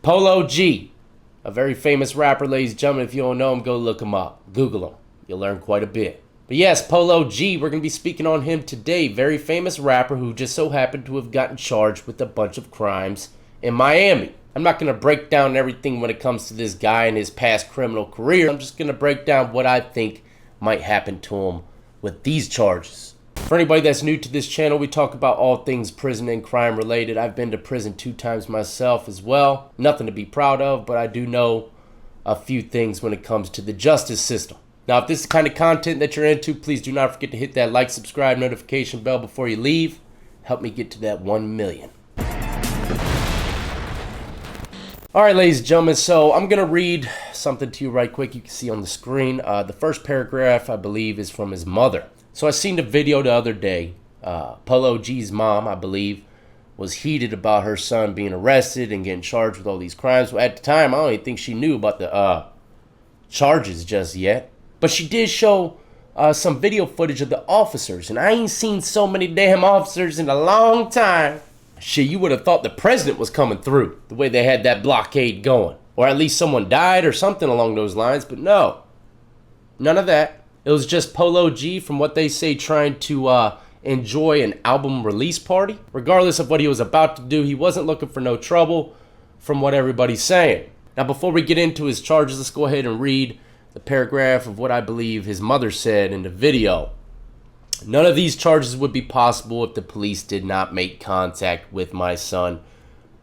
Polo G, a very famous rapper, ladies and gentlemen. If you don't know him, go look him up. Google him. You'll learn quite a bit. But yes, Polo G, we're going to be speaking on him today. Very famous rapper who just so happened to have gotten charged with a bunch of crimes in Miami. I'm not going to break down everything when it comes to this guy and his past criminal career. I'm just going to break down what I think might happen to him with these charges. For anybody that's new to this channel, we talk about all things prison and crime related. I've been to prison 2 times myself as well. Nothing to be proud of, but I do know a few things when it comes to the justice system. Now, if this is the kind of content that you're into, please do not forget to hit that like, subscribe, notification bell before you leave. Help me get to that 1 million. All right, ladies and gentlemen, so I'm going to read something to you right quick. You can see on the screen. The first paragraph, I believe, is from his mother. So I seen the video the other day. Polo G's mom, I believe, was heated about her son being arrested and getting charged with all these crimes. Well, at the time, I don't even think she knew about the charges just yet. But she did show some video footage of the officers. And I ain't seen so many damn officers in a long time. Shit, you would have thought the president was coming through the way they had that blockade going. Or at least someone died or something along those lines. But no, none of that. It was just Polo G, from what they say, trying to enjoy an album release party. Regardless of what he was about to do, he wasn't looking for no trouble from what everybody's saying. Now, before we get into his charges, let's go ahead and read the paragraph of what I believe his mother said in the video. None of these charges would be possible if the police did not make contact with my son,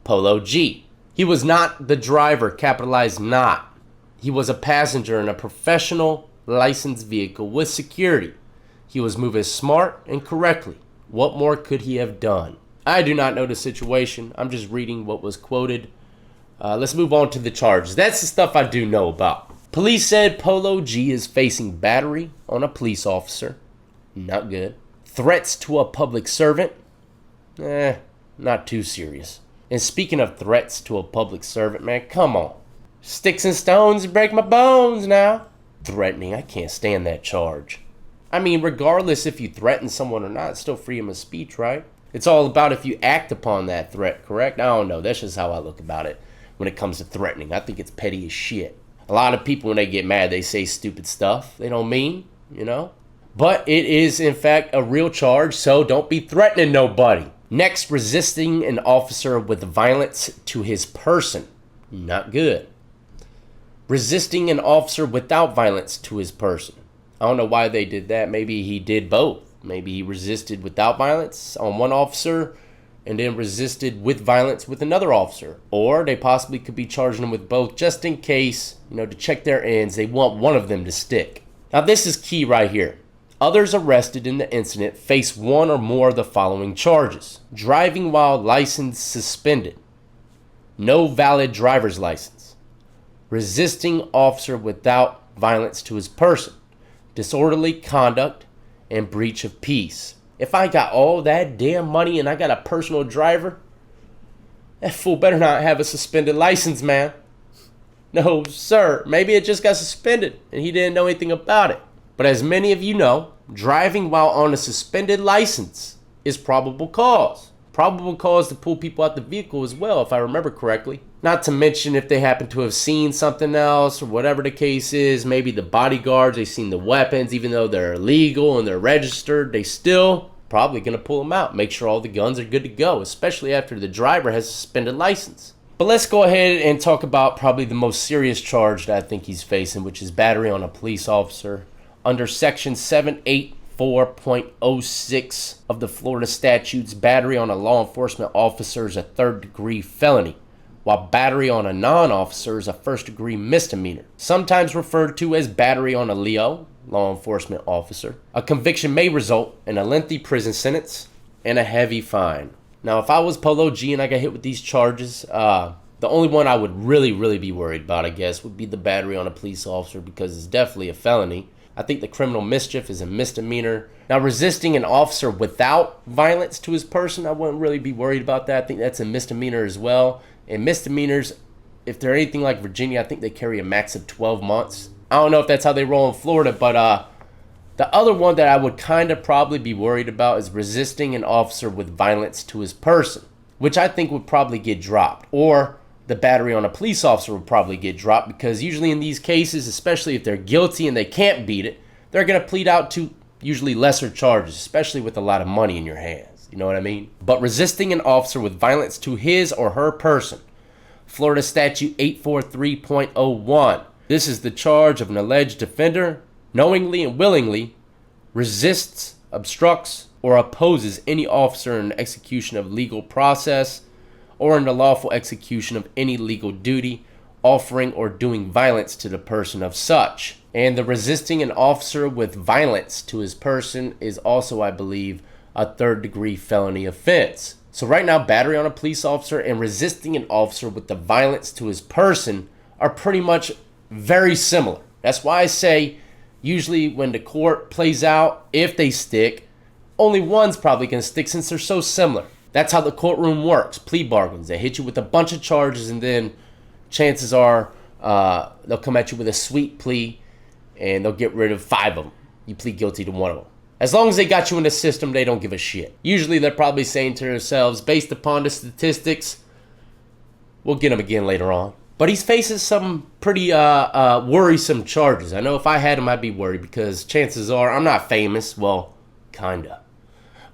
Polo G. He was not the driver, capitalized not. He was a passenger in a professional licensed vehicle with security. He was moving smart and correctly. What more could he have done? I do not know the situation. I'm just reading what was quoted. Let's move on to the charges. That's the stuff I do know about. Police said Polo G is facing battery on a police officer. Not good. Threats to a public servant. Not too serious. And speaking of threats to a public servant, man, come on. Sticks and stones break my bones now. Threatening, I can't stand that charge. I mean, regardless if you threaten someone or not, it's still freedom of speech, right? It's all about if you act upon that threat, correct? I don't know. That's just how I look about it when it comes to threatening. I think it's petty as shit. A lot of people, when they get mad, they say stupid stuff they don't mean, you know? But it is, in fact, a real charge, so don't be threatening nobody. Next, resisting an officer with violence to his person. Not good. Resisting an officer without violence to his person. I don't know why they did that. Maybe he did both. Maybe he resisted without violence on one officer and then resisted with violence with another officer. Or they possibly could be charging him with both just in case, to check their ends. They want one of them to stick. Now, this is key right here. Others arrested in the incident face one or more of the following charges. Driving while license suspended. No valid driver's license. Resisting officer without violence to his person. Disorderly conduct and breach of peace. If I got all that damn money and I got a personal driver, that fool better not have a suspended license, man. No, sir. Maybe it just got suspended and he didn't know anything about it. But as many of you know, driving while on a suspended license is probable cause. Probable cause to pull people out the vehicle as well, if I remember correctly. Not to mention if they happen to have seen something else or whatever the case is. Maybe the bodyguards, they've seen the weapons, even though they're illegal and they're registered, they still probably going to pull them out. Make sure all the guns are good to go, especially after the driver has a suspended license. But let's go ahead and talk about probably the most serious charge that I think he's facing, which is battery on a police officer. Under Section 784.06 of the Florida statutes, battery on a law enforcement officer is a third-degree felony, while battery on a non-officer is a first-degree misdemeanor, sometimes referred to as battery on a LEO, law enforcement officer. A conviction may result in a lengthy prison sentence and a heavy fine. Now, if I was Polo G and I got hit with these charges, the only one I would really be worried about, I guess, would be the battery on a police officer, because it's definitely a felony. I think the criminal mischief is a misdemeanor. Now, resisting an officer without violence to his person, I wouldn't really be worried about that. I think that's a misdemeanor as well. And misdemeanors, if they're anything like Virginia, I think they carry a max of 12 months. I don't know if that's how they roll in Florida, but the other one that I would kind of probably be worried about is resisting an officer with violence to his person, which I think would probably get dropped. Or the battery on a police officer will probably get dropped, because usually in these cases, especially if they're guilty and they can't beat it, they're going to plead out to usually lesser charges, especially with a lot of money in your hands. You know what I mean? But resisting an officer with violence to his or her person, Florida Statute 843.01. This is the charge of an alleged offender knowingly and willingly resists, obstructs, or opposes any officer in the execution of legal process or in the lawful execution of any legal duty, offering or doing violence to the person of such. And the resisting an officer with violence to his person is also, I believe, a third-degree felony offense. So right now, battery on a police officer and resisting an officer with the violence to his person are pretty much very similar. That's why I say usually when the court plays out, if they stick, only one's probably going to stick since they're so similar. That's how the courtroom works. Plea bargains. They hit you with a bunch of charges, and then chances are they'll come at you with a sweet plea, and they'll get rid of 5 of them. You plead guilty to 1 of them. As long as they got you in the system, they don't give a shit. Usually they're probably saying to themselves, based upon the statistics, we'll get him again later on. But he's facing some pretty worrisome charges. I know if I had him, I'd be worried, because chances are I'm not famous. Well, kinda.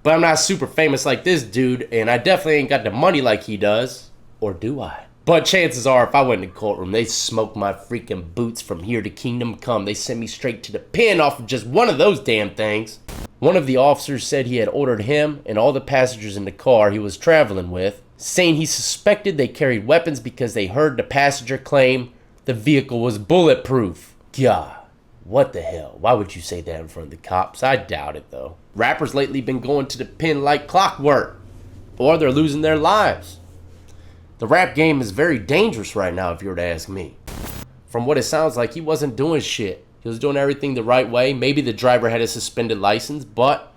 But I'm not super famous like this dude, and I definitely ain't got the money like he does. Or do I? But chances are, if I went in the courtroom, they'd smoke my freaking boots from here to kingdom come. They send me straight to the pen off of just one of those damn things. One of the officers said he had ordered him and all the passengers in the car he was traveling with, saying he suspected they carried weapons because they heard the passenger claim the vehicle was bulletproof. God, what the hell? Why would you say that in front of the cops? I doubt it, though. Rappers lately been going to the pen like clockwork, or they're losing their lives. The rap game is very dangerous right now, if you were to ask me. From what it sounds like, he wasn't doing shit. He was doing everything the right way. Maybe the driver had a suspended license, but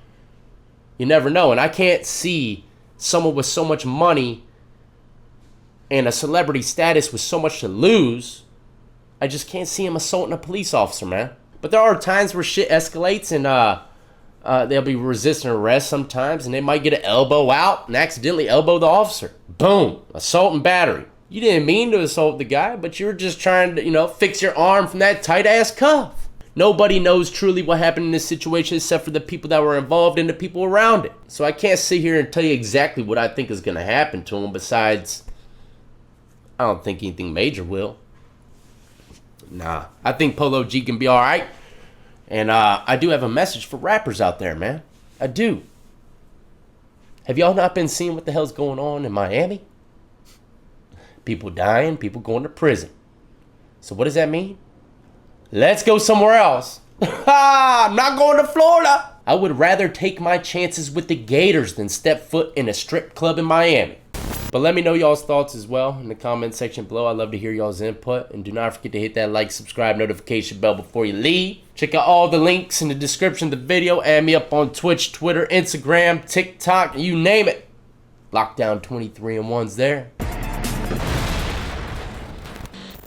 you never know. And I can't see someone with so much money and a celebrity status with so much to lose. I just can't see him assaulting a police officer, man. But there are times where shit escalates, and they'll be resisting arrest sometimes, and they might get an elbow out and accidentally elbow the officer. Boom, assault and battery. You didn't mean to assault the guy, but you were just trying to, fix your arm from that tight-ass cuff. Nobody knows truly what happened in this situation except for the people that were involved and the people around it. So I can't sit here and tell you exactly what I think is going to happen to him. Besides, I don't think anything major will. Nah, I think Polo G can be all right. And I do have a message for rappers out there, man. I do. Have y'all not been seeing what the hell's going on in Miami? People dying, people going to prison. So what does that mean? Let's go somewhere else. I'm not going to Florida. I would rather take my chances with the Gators than step foot in a strip club in Miami. But let me know y'all's thoughts as well in the comment section below. I'd love to hear y'all's input. And do not forget to hit that like, subscribe, notification bell before you leave. Check out all the links in the description of the video. Add me up on Twitch, Twitter, Instagram, TikTok, you name it. Lockdown 23 and 1's there.